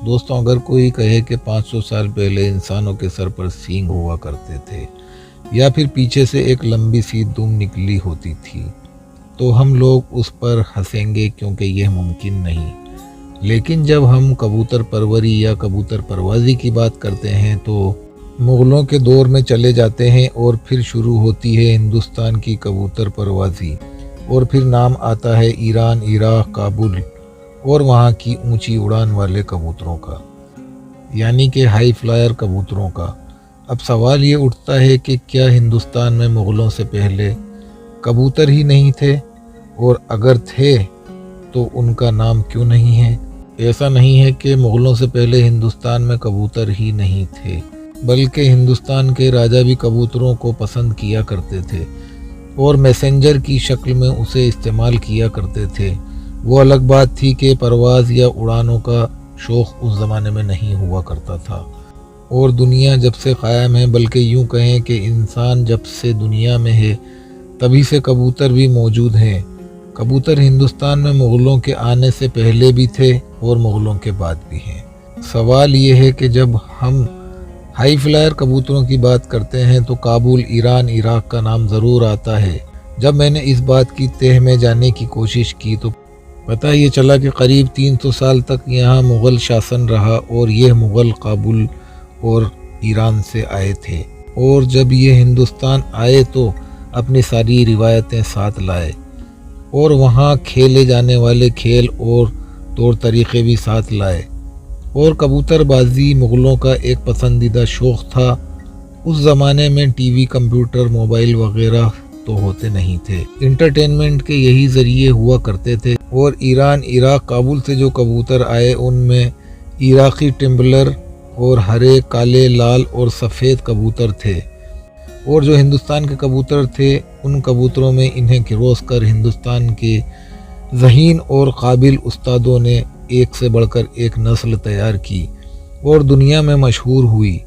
दोस्तों, अगर कोई कहे कि 500 साल पहले इंसानों के सर पर सींग हुआ करते थे या फिर पीछे से एक लंबी सी दुम निकली होती थी, तो हम लोग उस पर हंसेंगे क्योंकि यह मुमकिन नहीं। लेकिन जब हम कबूतर परवरी या कबूतर परवाज़ी की बात करते हैं तो मुग़लों के दौर में चले जाते हैं और फिर शुरू होती है हिंदुस्तान की कबूतर परवाज़ी, और फिर नाम आता है ईरान, इराक़, काबुल और वहाँ की ऊंची उड़ान वाले कबूतरों का, यानी कि हाई फ्लायर कबूतरों का। अब सवाल ये उठता है कि क्या हिंदुस्तान में मुग़लों से पहले कबूतर ही नहीं थे, और अगर थे तो उनका नाम क्यों नहीं है? ऐसा नहीं है कि मुग़लों से पहले हिंदुस्तान में कबूतर ही नहीं थे, बल्कि हिंदुस्तान के राजा भी कबूतरों को पसंद किया करते थे और मैसेंजर की शक्ल में उसे इस्तेमाल किया करते थे। वो अलग बात थी कि परवाज़ या उड़ानों का शौक़ उस ज़माने में नहीं हुआ करता था। और दुनिया जब से क़ायम है, बल्कि यूँ कहें कि इंसान जब से दुनिया में है, तभी से कबूतर भी मौजूद हैं। कबूतर हिंदुस्तान में मुग़लों के आने से पहले भी थे और मुग़लों के बाद भी हैं। सवाल ये है कि जब हम हाई फ्लायर कबूतरों की बात करते हैं तो काबुल, ईरान, इराक़ का नाम ज़रूर आता है। जब मैंने इस बात की तह में जाने की कोशिश की तो पता ये चला कि करीब 300 साल तक यहाँ मुग़ल शासन रहा और यह मुग़ल काबुल और ईरान से आए थे, और जब ये हिंदुस्तान आए तो अपनी सारी रिवायतें साथ लाए और वहाँ खेले जाने वाले खेल और तौर तरीक़े भी साथ लाए। और कबूतरबाजी मुग़लों का एक पसंदीदा शौक़ था। उस ज़माने में टीवी, कंप्यूटर, मोबाइल वग़ैरह तो होते नहीं थे, इंटरटेनमेंट के यही ज़रिए हुआ करते थे। और ईरान, इराक़, काबुल से जो कबूतर आए उनमें इराक़ी टिम्बलर और हरे, काले, लाल और सफ़ेद कबूतर थे, और जो हिंदुस्तान के कबूतर थे उन कबूतरों में इन्हें गिरोस कर हिंदुस्तान के ज़हीन और काबिल उस्तादों ने एक से बढ़कर एक नस्ल तैयार की और दुनिया में मशहूर हुई।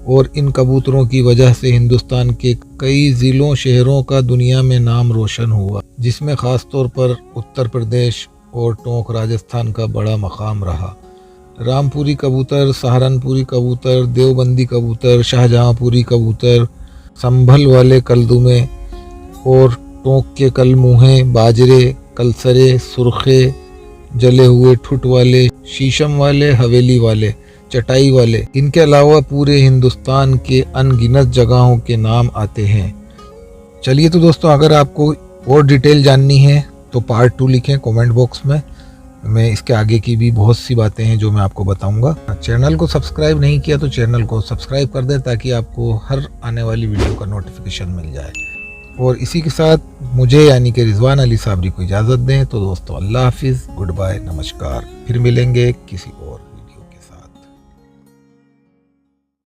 और इन कबूतरों की वजह से हिंदुस्तान के कई ज़िलों, शहरों का दुनिया में नाम रोशन हुआ, जिसमें ख़ास तौर पर उत्तर प्रदेश और टोंक राजस्थान का बड़ा मकाम रहा। रामपुरी कबूतर, सहारनपुरी कबूतर, देवबंदी कबूतर, शाहजहाँपुरी कबूतर, संभल वाले कलदुमे और टोंक के कलमुहे, बाजरे, कलसरे, सुरखे, जले हुए ठुट वाले, शीशम वाले, हवेली वाले, चटाई वाले, इनके अलावा पूरे हिंदुस्तान के अनगिनत जगहों के नाम आते हैं। चलिए तो दोस्तों, अगर आपको और डिटेल जाननी है तो पार्ट 2 लिखें कमेंट बॉक्स में। मैं इसके आगे की भी बहुत सी बातें हैं जो मैं आपको बताऊंगा। चैनल को सब्सक्राइब नहीं किया तो चैनल को सब्सक्राइब कर दें ताकि आपको हर आने वाली वीडियो का नोटिफिकेशन मिल जाए। और इसी के साथ मुझे यानी कि रिजवान अली साबरी को इजाज़त दें। तो दोस्तों, अल्लाह हाफिज़, गुड बाय, नमस्कार। फिर मिलेंगे किसी और